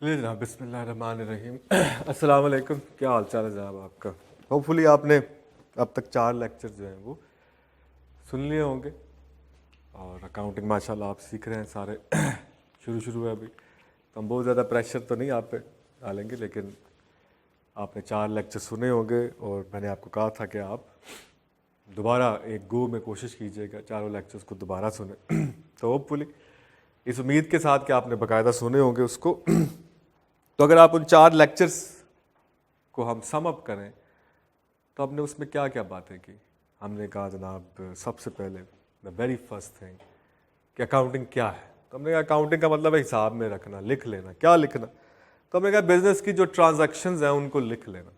ले जनाब बिस्मिल्लाहिर्रहमानिर्रहीम। अस्सलाम वालेकुम। क्या हाल चाल है जनाब आपका? होपफुली आपने अब तक 4 लेक्चर जो हैं वो सुन लिए होंगे और अकाउंटिंग माशाल्लाह आप सीख रहे हैं सारे। शुरू है अभी, तो हम बहुत ज़्यादा प्रेशर तो नहीं आप पे डालेंगे, लेकिन आपने 4 लेक्चर सुने होंगे और मैंने आपको कहा था कि आप दोबारा एक गो में कोशिश कीजिएगा चारों लेक्चर्स को दोबारा सुने। तो होपफुली इस उम्मीद के साथ कि आपने बाकायदा सुने होंगे उसको। तो अगर आप उन 4 लेक्चर्स को हम सम अप करें तो हमने उसमें क्या क्या बातें की। हमने कहा जनाब सबसे पहले द वेरी फर्स्ट थिंग कि अकाउंटिंग क्या है। तो हमने कहा अकाउंटिंग का मतलब है हिसाब में रखना, लिख लेना। क्या लिखना? तो हमने कहा बिजनेस की जो ट्रांजैक्शंस हैं उनको लिख लेना।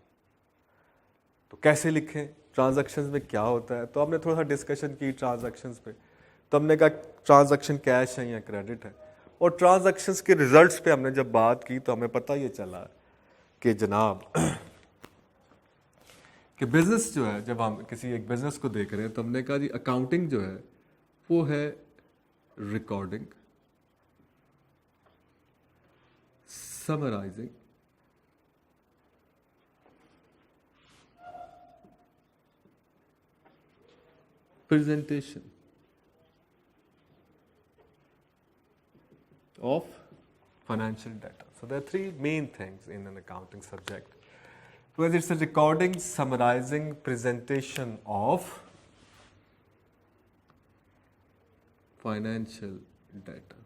तो कैसे लिखें, ट्रांजैक्शंस में क्या होता है? तो हमने थोड़ा सा डिस्कशन की ट्रांजैक्शंस पे। तो हमने कहा ट्रांजैक्शन कैश है या क्रेडिट है, और ट्रांजैक्शंस के रिजल्ट्स पे हमने जब बात की तो हमें पता ये चला कि जनाब कि बिजनेस जो है, जब हम किसी एक बिजनेस को देख रहे हैं तो हमने कहा जी अकाउंटिंग जो है वो है recording, summarising, presentation of financial data. So there are 3 main things in an accounting subject. Whether it's a recording, summarizing, presentation of financial data.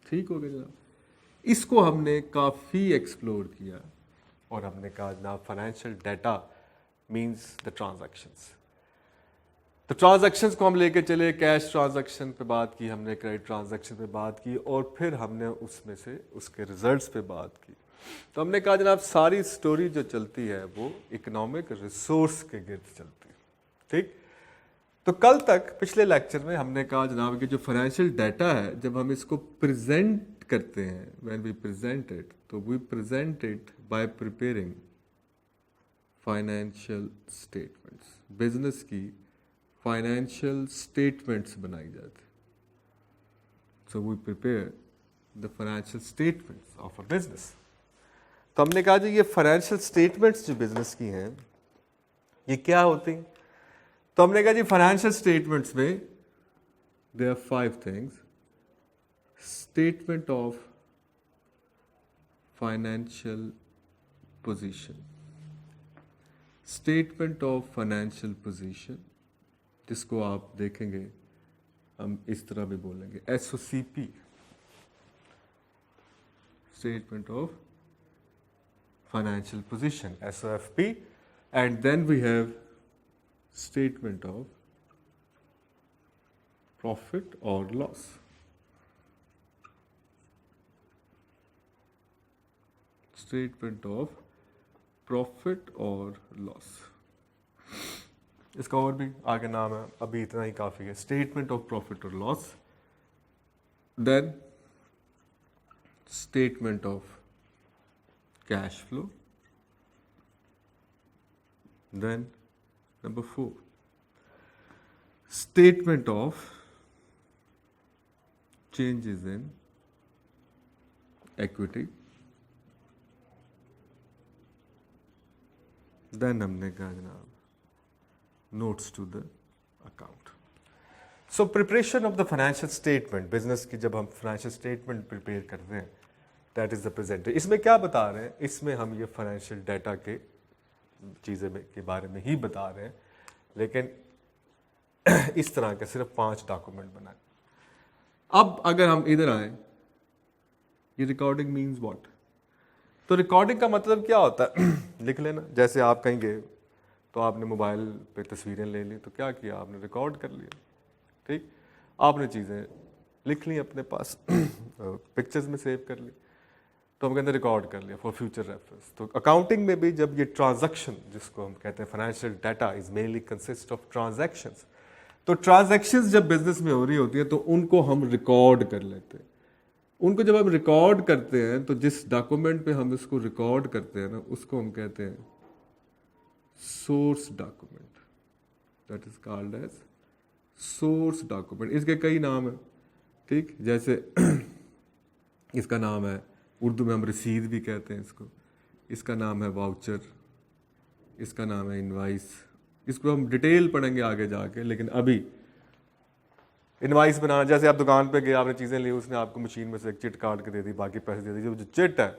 ठीक हो गया जनाब? इसको हमने काफ़ी एक्सप्लोर किया और हमने कहा जनाब financial data means the transactions. तो ट्रांजैक्शंस को हम लेके चले, कैश ट्रांजैक्शन पे बात की हमने, क्रेडिट ट्रांजैक्शन पे बात की, और फिर हमने उसमें से उसके रिजल्ट्स पे बात की। तो हमने कहा जनाब सारी स्टोरी जो चलती है वो इकोनॉमिक रिसोर्स के गिर्द चलती है। ठीक? तो कल तक पिछले लेक्चर में हमने कहा जनाब कि जो फाइनेंशियल डाटा है जब हम इसको प्रेजेंट करते हैं, व्हेन वी प्रेजेंट इट, तो we present it by preparing financial statements. Business की फाइनेंशियल स्टेटमेंट्स बनाई जाती। So we prepare the financial statements of a business. तो हमने कहा जी ये फाइनेंशियल स्टेटमेंट्स जो बिजनेस की हैं ये क्या होती हैं? तो हमने कहा जी फाइनेंशियल स्टेटमेंट्स में there are 5 things. Statement of financial position, statement of financial position, जिसको आप देखेंगे हम इस तरह भी बोलेंगे SOCP, statement of financial position, SOFP, and then we have statement of profit और लॉस। स्टेटमेंट ऑफ प्रॉफिट और लॉस, इसका और भी आगे नाम है, अभी इतना ही काफ़ी है। स्टेटमेंट ऑफ प्रॉफिट और loss, then statement of cash flow, then number 4 statement of changes in equity, then हमने कहा जनाब notes to the account. So preparation of the financial statement, business की जब हम फाइनेंशियल स्टेटमेंट प्रिपेयर कर रहे हैं, दैट इज द प्रेजेंटर। इसमें क्या बता रहे हैं? इसमें हम ये फाइनेंशियल डाटा के चीज़ें के बारे में ही बता रहे हैं, लेकिन इस तरह के सिर्फ 5 डॉक्यूमेंट बनाए। अब अगर हम इधर आए, ये रिकॉर्डिंग मीन्स व्हाट? तो रिकॉर्डिंग का मतलब क्या होता है? लिख लेना। जैसे आप कहीं गए तो आपने मोबाइल पे तस्वीरें ले ली, तो क्या किया आपने? रिकॉर्ड कर लिया। ठीक? आपने चीज़ें लिख ली अपने पास, पिक्चर्स में सेव कर ली, तो हम कहते हैं रिकॉर्ड कर लिया फॉर फ्यूचर रेफरेंस। तो अकाउंटिंग में भी जब ये ट्रांजैक्शन, जिसको हम कहते हैं financial data is mainly consist of transactions, तो ट्रांजैक्शंस जब बिजनेस में हो रही होती है तो उनको हम रिकॉर्ड कर लेते हैं। उनको जब हम रिकॉर्ड करते हैं तो जिस डॉक्यूमेंट पे हम इसको रिकॉर्ड करते हैं ना, उसको हम कहते हैं source document, that is called as source document. इसके कई नाम हैं ठीक, जैसे इसका नाम है, उर्दू में हम रसीद भी कहते हैं इसको, इसका नाम है वाउचर, इसका नाम है इनवाइस। इसको हम डिटेल पढ़ेंगे आगे जाके, लेकिन अभी इनवाइस बनाना, जैसे आप दुकान पे गए, आपने चीज़ें ली, उसने आपको मशीन में से एक चिट काट के दे दी, बाकी पैसे दे दिए, जो चिट है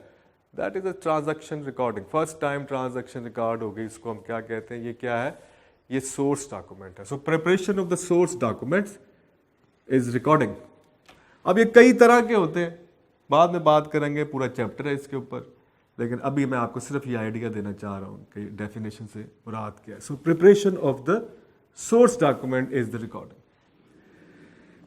that is a transaction recording, first time transaction record हो गई, इसको हम क्या कहते हैं, ये क्या है, ये सोर्स डॉक्यूमेंट है। सो preparation of the source documents is recording. अब ये कई तरह के होते हैं, बाद में बात करेंगे, पूरा चैप्टर है इसके ऊपर, लेकिन अभी मैं आपको सिर्फ ये आइडिया देना चाह रहा हूँ कि डेफिनेशन से मुराद क्या है। सो preparation of the source document is the recording.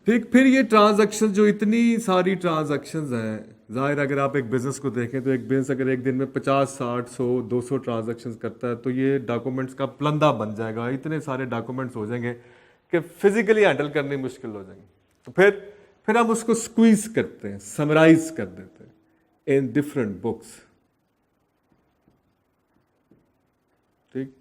ठीक, फिर ये ट्रांजैक्शन, जो इतनी सारी ट्रांजैक्शंस हैं, जाहिर अगर आप एक बिजनेस को देखें तो एक बिजनेस अगर एक दिन में 50, 60, 100, 200 ट्रांजैक्शंस करता है तो ये डॉक्यूमेंट्स का प्लंदा बन जाएगा, इतने सारे डॉक्यूमेंट्स हो जाएंगे कि फिजिकली हैंडल करनी मुश्किल हो जाएंगे। तो फिर हम उसको स्क्वीज करते हैं, समराइज कर देते हैं इन डिफरेंट बुक्स। ठीक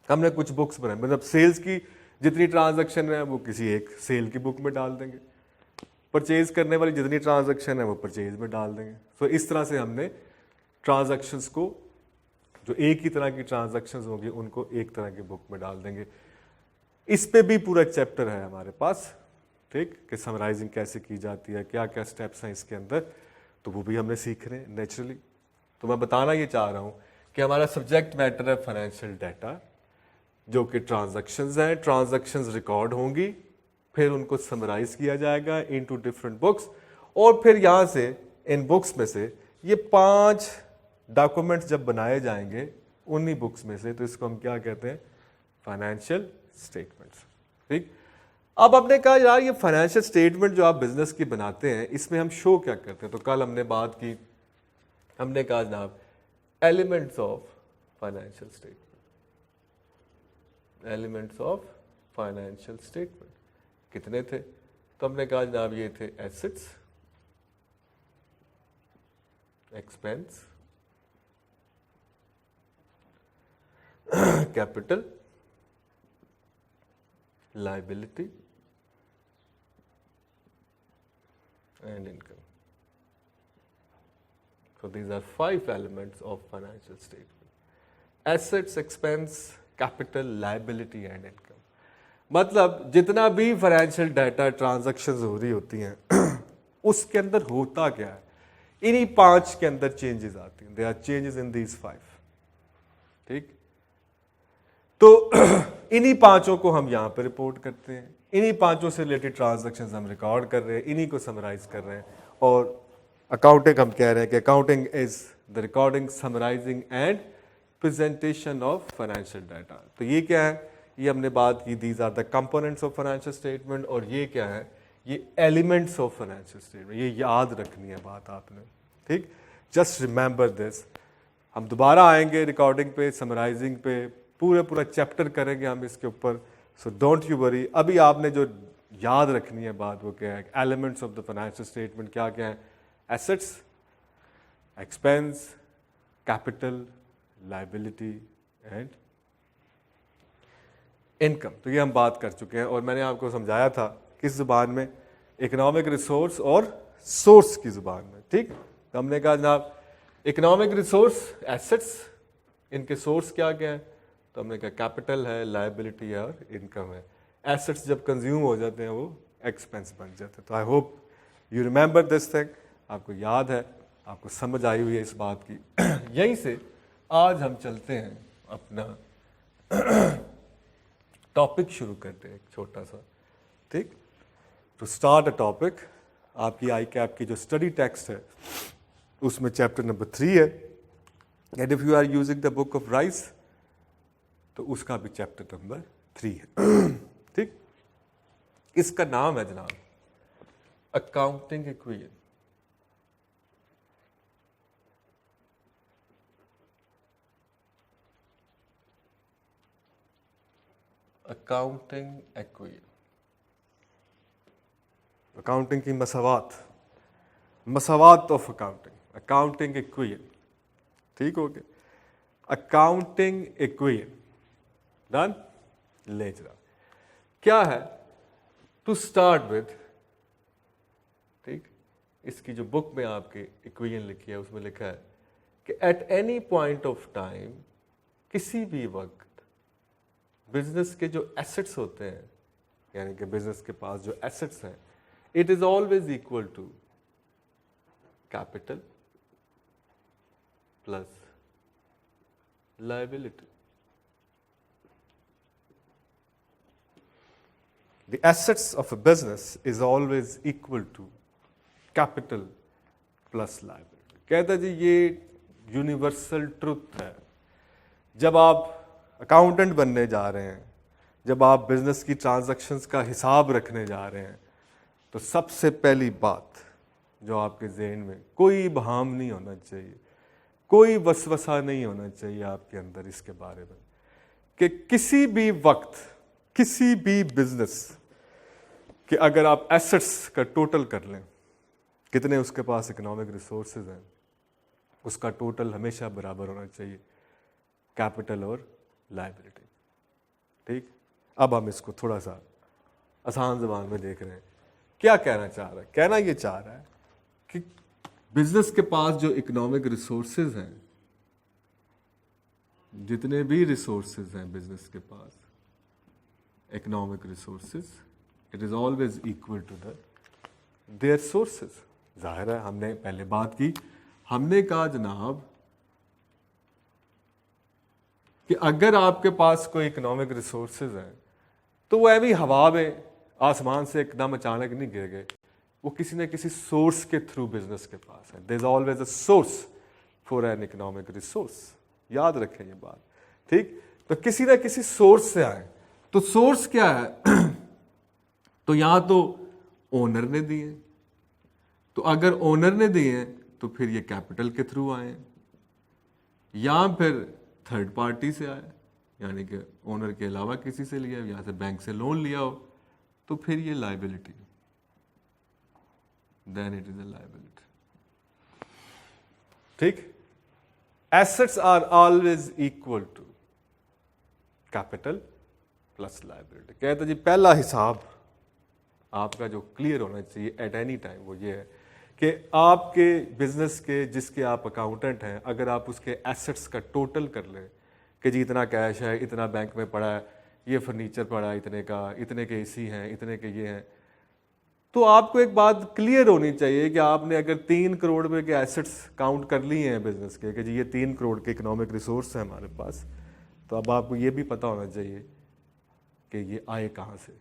हमने कुछ बुक्स बनाए, मतलब सेल्स की जितनी ट्रांजैक्शन है वो किसी एक सेल की बुक में डाल देंगे, परचेज करने वाली जितनी ट्रांजैक्शन है वो परचेज में डाल देंगे। तो इस तरह से हमने ट्रांजैक्शंस को, जो एक ही तरह की ट्रांजैक्शंस होंगी उनको एक तरह की बुक में डाल देंगे। इस पे भी पूरा चैप्टर है हमारे पास, ठीक, कि समराइजिंग कैसे की जाती है, क्या क्या स्टेप्स हैं इसके अंदर, तो वो भी हमने सीख रहे हैं नेचुरली। तो मैं बताना ये चाह रहा हूँ कि हमारा सब्जेक्ट मैटर है फाइनेंशियल डाटा, जो कि ट्रांजैक्शंस हैं, ट्रांजैक्शंस रिकॉर्ड होंगी, फिर उनको समराइज किया जाएगा इनटू डिफरेंट बुक्स, और फिर यहाँ से इन बुक्स में से ये 5 डॉक्यूमेंट्स जब बनाए जाएंगे उन्हीं बुक्स में से, तो इसको हम क्या कहते हैं, फाइनेंशियल स्टेटमेंट्स। ठीक, अब हमने कहा यार ये फाइनेंशियल स्टेटमेंट जो आप बिजनेस की बनाते हैं इसमें हम शो क्या करते हैं, तो कल हमने बात की, हमने कहा जनाब elements of financial statement, elements of financial statement कितने थे, तो हमने कहा जनाब ये थे assets, expense, capital, liability and income. So these are 5 elements of financial statement: assets, expense, capital, liability and income। मतलब जितना भी फाइनेंशियल डाटा ट्रांजैक्शंस हो रही होती हैं उसके अंदर होता क्या है, इन्हीं 5 के अंदर चेंजेस आती हैं, there are changes in these 5। ठीक, तो इन्हीं 5 को हम यहाँ पर रिपोर्ट करते हैं, इन्हीं 5 से रिलेटेड ट्रांजैक्शंस हम रिकॉर्ड कर रहे हैं, इन्हीं को समराइज कर रहे हैं। और अकाउंटिंग हम कह रहे हैं कि accounting is the recording, summarizing and presentation of financial data. तो ये क्या है, ये हमने बात की, these are the components of financial statement, और ये क्या है, ये एलिमेंट्स ऑफ फाइनेंशियल स्टेटमेंट। ये याद रखनी है बात आपने, ठीक, जस्ट रिमेंबर दिस। हम दोबारा आएंगे रिकॉर्डिंग पे, समराइजिंग पे, पूरा चैप्टर करेंगे हम इसके ऊपर, सो डोंट यू वरी। अभी आपने जो याद रखनी है बात वो क्या है, elements of the financial statement क्या क्या है, assets, expense, capital, liability and income. तो ये हम बात कर चुके हैं, और मैंने आपको समझाया था किस जुबान में, इकोनॉमिक रिसोर्स और सोर्स की जुबान में। ठीक, तो हमने कहा जनाब इकोनॉमिक रिसोर्स एसेट्स, इनके सोर्स क्या क्या है, तो हमने कहा कैपिटल है, लायबिलिटी है और इनकम है। एसेट्स जब कंज्यूम हो जाते हैं वो एक्सपेंस बन जाते हैं। तो I hope you remember this thing, आपको याद है, आपको समझ आई हुई है इस बात की। यहीं से आज हम चलते हैं अपना टॉपिक शुरू करते हैं, एक छोटा सा। ठीक, टू स्टार्ट अ टॉपिक, आपकी आई कैप की जो स्टडी टेक्स्ट है उसमें चैप्टर नंबर 3 है, and if you are using the book of rice तो उसका भी चैप्टर नंबर 3 है। ठीक, इसका नाम है जनाब accounting equation. Accounting equation, accounting की मसावात, मसावात ऑफ अकाउंटिंग, अकाउंटिंग इक्वेशन। ठीक हो गया, अकाउंटिंग इक्वेशन डन। ले जरा क्या है, टू स्टार्ट विद, ठीक, इसकी जो बुक में आपके इक्वेशन लिखी है उसमें लिखा है कि eight any point of time, किसी भी वक्त बिजनेस के जो एसेट्स होते हैं, यानी कि बिजनेस के पास जो एसेट्स हैं, it is always equal to capital plus liability. The assets of a business is always equal to capital plus liability. कहता जी ये यूनिवर्सल ट्रुथ है. जब आप अकाउंटेंट बनने जा रहे हैं, जब आप बिजनेस की ट्रांजैक्शंस का हिसाब रखने जा रहे हैं, तो सबसे पहली बात जो आपके ज़हन में, कोई बहाम नहीं होना चाहिए, कोई वसवसा नहीं होना चाहिए आपके अंदर इसके बारे में कि किसी भी वक्त किसी भी बिजनेस कि अगर आप एसेट्स का टोटल कर लें, कितने उसके पास इकोनॉमिक रिसोर्सेज हैं, उसका टोटल हमेशा बराबर होना चाहिए कैपिटल और लायबिलिटी. ठीक, अब हम इसको थोड़ा सा आसान ज़बान में देख रहे हैं. क्या कहना चाह रहा है? कहना ये चाह रहा है कि बिजनेस के पास जो इकोनॉमिक रिसोर्सेज हैं, जितने भी रिसोर्सेज हैं बिजनेस के पास, economic resources, it is always equal to their sources. जाहिर है, हमने पहले बात की, हमने कहा जनाब कि अगर आपके पास कोई इकोनॉमिक रिसोर्सेज हैं तो वो ऐवी हवा में आसमान से एकदम अचानक नहीं गिर गए, वो किसी न किसी सोर्स के थ्रू बिजनेस के पास है. There is always a source for an economic resource. याद रखें ये बात. ठीक, तो किसी न किसी सोर्स से आए. तो सोर्स क्या है? तो यहां तो ओनर ने दिए, तो अगर ओनर ने दिए तो फिर ये कैपिटल के थ्रू आए, या फिर थर्ड पार्टी से आए, यानी कि ओनर के अलावा किसी से लिया, यहां से बैंक से लोन लिया हो, तो फिर ये liability, then it is a liability. ठीक, assets are always equal to capital plus liability. कहते जी पहला हिसाब आपका जो क्लियर होना चाहिए एट एनी टाइम वो ये है कि आपके बिजनेस के, जिसके आप अकाउंटेंट हैं, अगर आप उसके एसेट्स का टोटल कर लें कि जी इतना कैश है, इतना बैंक में पड़ा है, ये फर्नीचर पड़ा है इतने का, इतने के एसी हैं, इतने के ये हैं, तो आपको एक बात क्लियर होनी चाहिए कि आपने अगर 3 करोड़ रुपए के एसेट्स काउंट कर लिए हैं बिजनेस के कि जी ये 3 करोड़ के इकोनॉमिक रिसोर्स है हमारे पास, तो अब आपको ये भी पता होना चाहिए कि ये आए कहाँ से,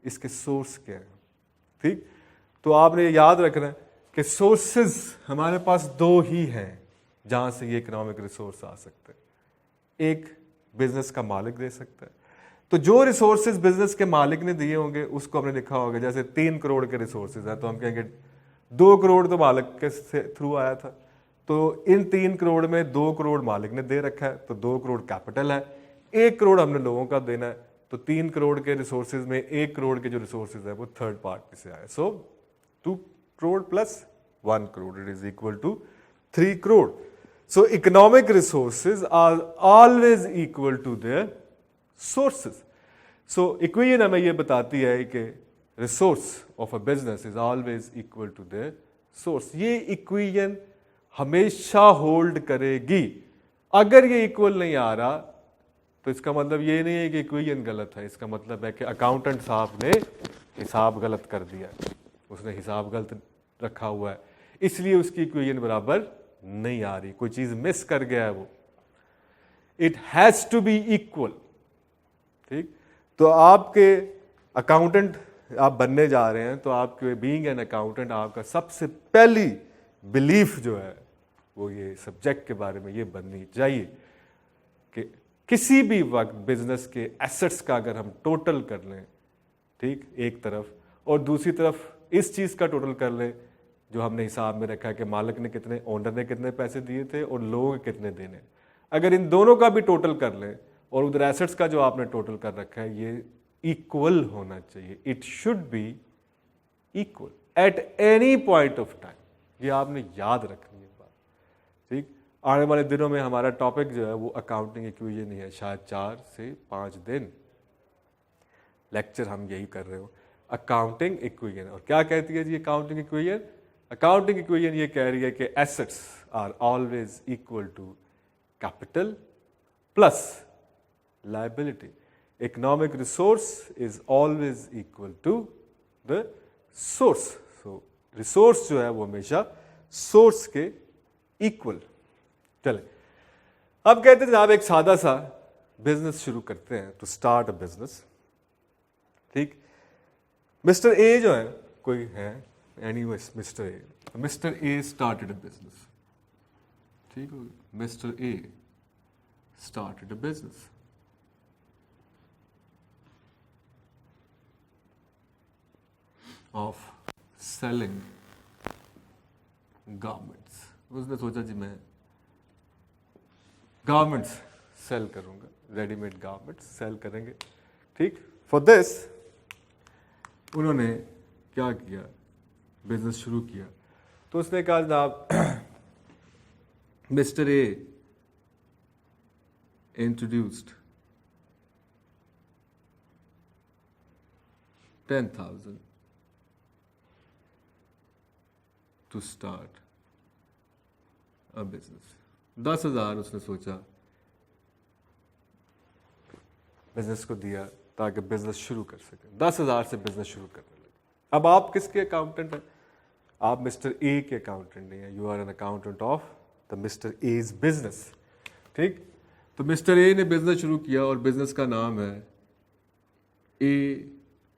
इसके सोर्स क्या हैं. ठीक, तो आपने याद रखना है कि सोर्सेज हमारे पास 2 ही हैं जहां से ये इकोनॉमिक रिसोर्स आ सकते हैं. एक बिजनेस का मालिक दे सकता है, तो जो रिसोर्सेज बिजनेस के मालिक ने दिए होंगे उसको हमने लिखा होगा, जैसे 3 करोड़ के रिसोर्सेज है तो हम कहेंगे 2 करोड़ तो मालिक के थ्रू आया था, तो इन 3 करोड़ में 2 करोड़ मालिक ने दे रखा है, तो 2 करोड़ कैपिटल है, 1 करोड़ हमने लोगों का देना है, तो 3 करोड़ के रिसोर्सेज में 1 करोड़ के जो रिसोर्सेज है वो थर्ड पार्टी से आए. सो 2 crore plus 1 crore, it is equal to 3 crore. So economic resources are always equal to their sources. So equation हमें ये बताती है कि resource of a business is always equal to their source. ये equation हमेशा hold करेगी. अगर ये equal नहीं आ रहा तो इसका मतलब ये नहीं है कि इक्वेशन गलत है, इसका मतलब है कि अकाउंटेंट साहब ने हिसाब गलत कर दिया, उसने हिसाब गलत रखा हुआ है, इसलिए उसकी इक्वेशन बराबर नहीं आ रही, कोई चीज मिस कर गया है वो. It has to be equal. ठीक, तो आपके अकाउंटेंट आप बनने जा रहे हैं, तो आपके बीइंग एन अकाउंटेंट आपका सबसे पहली बिलीफ जो है वो ये सब्जेक्ट के बारे में ये बननी चाहिए कि किसी भी वक्त बिजनेस के एसेट्स का अगर हम टोटल कर लें, ठीक, एक तरफ, और दूसरी तरफ इस चीज़ का टोटल कर लें जो हमने हिसाब में रखा है कि मालिक ने कितने, ओनर ने कितने पैसे दिए थे और लोगों के कितने देने, अगर इन दोनों का भी टोटल कर लें और उधर एसेट्स का जो आपने टोटल कर रखा है ये इक्वल होना चाहिए. It should be equal eight any point of time. ये आपने याद रखनी है बात. ठीक, आने वाले दिनों में हमारा टॉपिक जो है वो अकाउंटिंग इक्वेशन ही है, शायद 4 से 5 दिन लेक्चर हम यही कर रहे हो. Accounting equation. और क्या कहती है जी अकाउंटिंग इक्वेशन? अकाउंटिंग इक्वेशन ये कह रही है कि assets are always equal to capital plus liability. Economic resource is always equal to the source. So resource जो है वो हमेशा सोर्स के इक्वल। चले अब कहते हैं जनाब एक सादा सा बिजनेस शुरू करते हैं, टू स्टार्ट अ बिजनेस। ठीक, मिस्टर ए जो है, कोई है anyways mister A started a business. ठीक हो गया, mister A started a business. Of selling garments. उसने सोचा जी मैं गारमेंट्स सेल करूंगा, रेडीमेड गारमेंट्स सेल करेंगे। ठीक, फॉर दिस उन्होंने क्या किया, बिजनेस शुरू किया। तो उसने कहा जनाब mister A introduced 10,000 to start a business. 10,000 उसने सोचा बिजनेस को दिया ताकि बिजनेस शुरू कर सके। 10,000 से बिजनेस शुरू करने लगे। अब आप किसके अकाउंटेंट हैं? आप मिस्टर ए के अकाउंटेंट नहीं है, you are an accountant of the mister A's business. ठीक, तो मिस्टर ए ने बिजनेस शुरू किया और बिजनेस का नाम है ए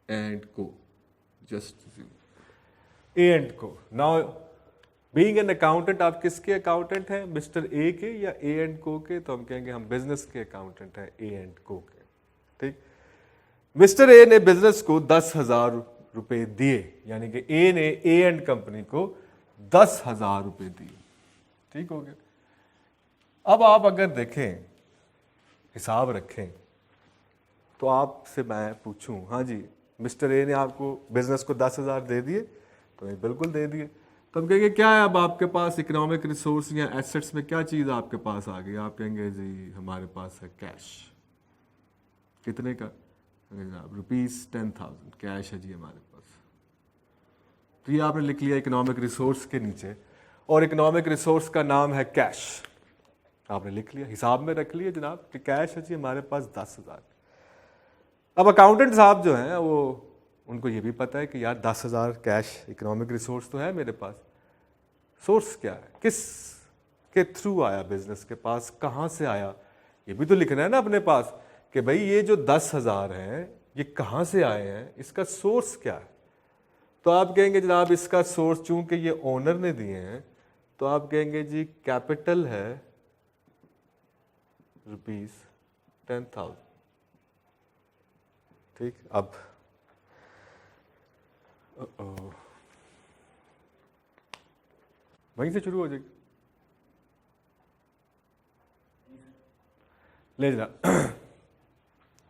एंड को। जस्ट ए एंड को। नाउ बीइंग एन अकाउंटेंट, आप किसके अकाउंटेंट हैं? मिस्टर ए के या ए एंड को के? तो हम कहेंगे हम बिजनेस के अकाउंटेंट हैं, ए एंड को के। ठीक, मिस्टर ए ने बिजनेस को 10,000 रुपए दिए, यानी कि ए ने ए एंड कंपनी को 10,000 रुपए दिए। ठीक हो गया। अब आप अगर देखें, हिसाब रखें, तो आपसे मैं पूछूं, हाँ जी मिस्टर ए ने आपको बिजनेस को 10,000 दे दिए? तो ये बिल्कुल दे दिए। तो हम कहेंगे क्या है अब आपके पास इकोनॉमिक रिसोर्स या एसेट्स में क्या चीज़ आपके पास आ गई? आप कहेंगे जी हमारे पास है कैश। कितने का? ₹10,000 कैश है जी हमारे पास। तो ये आपने लिख लिया इकोनॉमिक रिसोर्स के नीचे, और इकोनॉमिक रिसोर्स का नाम है कैश। आपने लिख लिया, हिसाब में रख लिया जनाब कि कैश है जी हमारे पास 10,000। अब अकाउंटेंट साहब जो हैं वो, उनको ये भी पता है कि यार 10,000 कैश इकोनॉमिक रिसोर्स तो है मेरे पास। सोर्स क्या है, किस के थ्रू आया बिजनेस के पास, कहाँ से आया, ये भी तो लिखना है ना अपने पास कि भाई ये जो 10,000 हैं ये कहाँ से आए हैं, इसका सोर्स क्या है। तो आप कहेंगे जनाब इसका सोर्स चूंकि ये ओनर ने दिए हैं, तो आप कहेंगे जी कैपिटल है ₹10,000। ठीक, अब वहीं से शुरू हो जाएगी। ले जनाब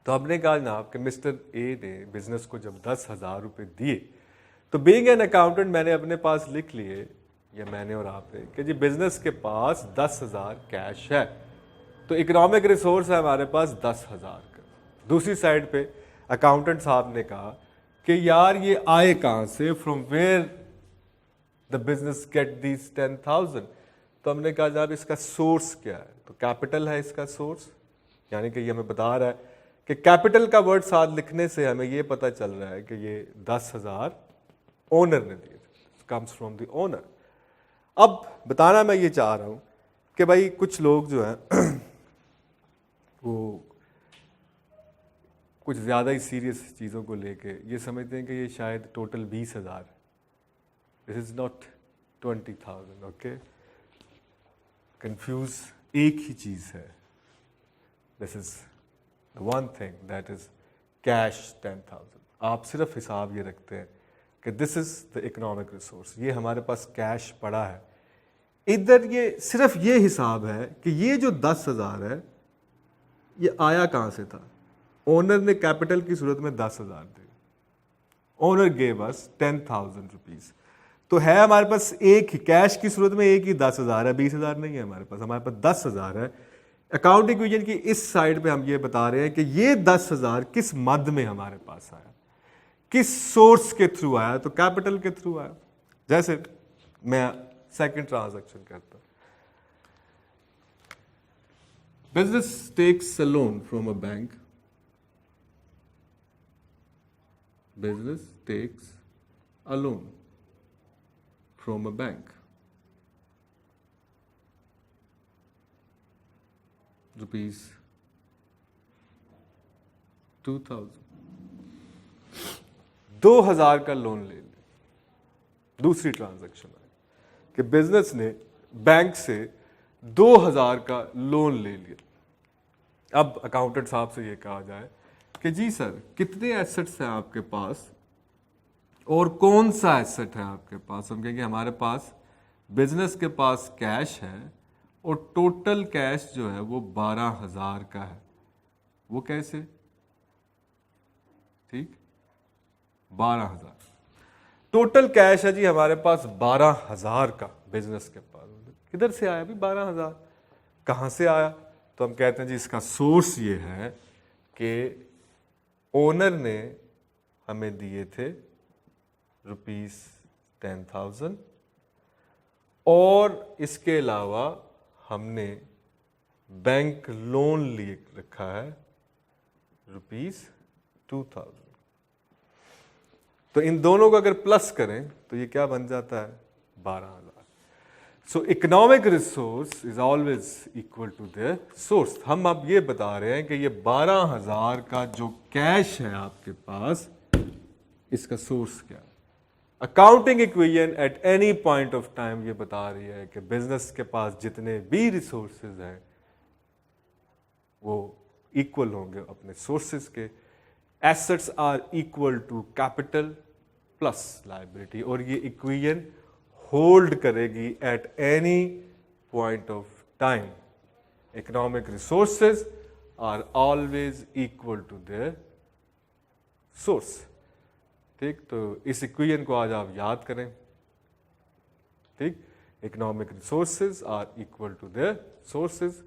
तो हमने कहा जनाब कि मिस्टर ए ने बिजनेस को जब 10,000 रुपए दिए, तो बीइंग एन अकाउंटेंट मैंने अपने पास लिख लिए, या मैंने और आपने, कि जी बिजनेस के पास 10,000 कैश है। तो इकोनॉमिक रिसोर्स है हमारे पास 10,000 का। दूसरी साइड पे अकाउंटेंट साहब ने कहा कि यार ये आए कहाँ से, from where the business get these 10,000। तो हमने कहा जनाब इसका सोर्स क्या है? तो कैपिटल है इसका सोर्स, यानी कि ये हमें बता रहा है कि कैपिटल का वर्ड साथ लिखने से हमें ये पता चल रहा है कि ये 10,000 ओनर ने दिए, कम्स फ्रॉम द ओनर। अब बताना मैं ये चाह रहा हूँ कि भाई कुछ लोग जो हैं वो कुछ ज़्यादा ही सीरियस चीज़ों को लेके ये समझते हैं कि ये शायद total 20,000, this is not 20,000। Okay, confuse एक ही चीज़ है, this is the one thing that is cash 10,000। आप सिर्फ हिसाब ये रखते हैं कि this is the economic resource, ये हमारे पास कैश पड़ा है। इधर ये सिर्फ ये हिसाब है कि ये जो 10,000 है ये आया कहाँ से था। ओनर ने कैपिटल की सूरत में 10,000 दिए, ओनर गेव अस 10,000 रुपीज। तो है हमारे पास एक ही कैश की सूरत में एक ही 10,000 है, 20,000 नहीं है हमारे पास, हमारे पास 10,000 है। अकाउंटिंग इक्वेशन की इस साइड पे हम ये बता रहे हैं कि ये 10,000 किस मद में हमारे पास आया, किस सोर्स के थ्रू आया, तो कैपिटल के थ्रू आया। जैसे मैं सेकंड ट्रांजैक्शन करता हूं, business takes a loan from a bank, business takes a loan from a bank, rupees 2000 का लोन ले लिया। दूसरी ट्रांजैक्शन आई कि बिजनेस ने बैंक से 2000 का लोन ले लिया। अब अकाउंटेंट साहब से ये कहा जाए कि जी सर कितने एसेट्स हैं आपके पास और कौन सा एसेट है आपके पास। हम कहेंगे हमारे पास बिजनेस के पास कैश है और टोटल कैश जो है वो 12,000 का है। वो कैसे? ठीक, 12,000 टोटल कैश है जी हमारे पास, 12,000 का बिजनेस के पास। किधर से आया भी 12,000? कहां से आया? तो हम कहते हैं जी इसका सोर्स ये है कि ओनर ने हमें दिए थे ₹10,000 और इसके अलावा हमने बैंक लोन लिए रखा है ₹2,000। तो इन दोनों को अगर प्लस करें तो ये क्या बन जाता है? 12,000। So economic resource is always equal to the source. हम अब ये बता रहे हैं कि ये 12,000 का जो कैश है आपके पास, इसका सोर्स क्या है। Accounting equation eight any point of time ये बता रही है कि बिजनेस के पास जितने भी रिसोर्सेज हैं वो इक्वल होंगे अपने सोर्सेज के। Assets are equal to capital plus liability, और ये इक्वेशन होल्ड करेगी at any point of time. Economic resources are always equal to their source. ठीक, तो इस इक्वेशन को आज आप याद करें। ठीक, economic resources are equal to their sources.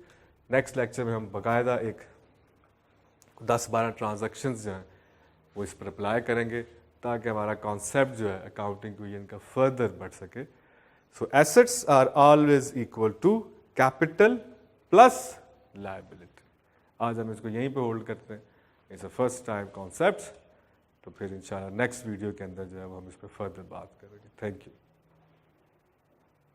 Next lecture में हम बाकायदा एक 10-12 ट्रांजैक्शंस जो हैं वो इस पर अप्लाई करेंगे ताकि हमारा कॉन्सेप्ट जो है अकाउंटिंग इक्वेशन का फर्दर बढ़ सके। So assets are always equal to capital plus liability. आज हम इसको यहीं पे होल्ड करते हैं। It's a first time concept. तो फिर इंशाल्लाह नेक्स्ट वीडियो के अंदर जो है वो हम इस पर फर्दर बात करेंगे। Thank you.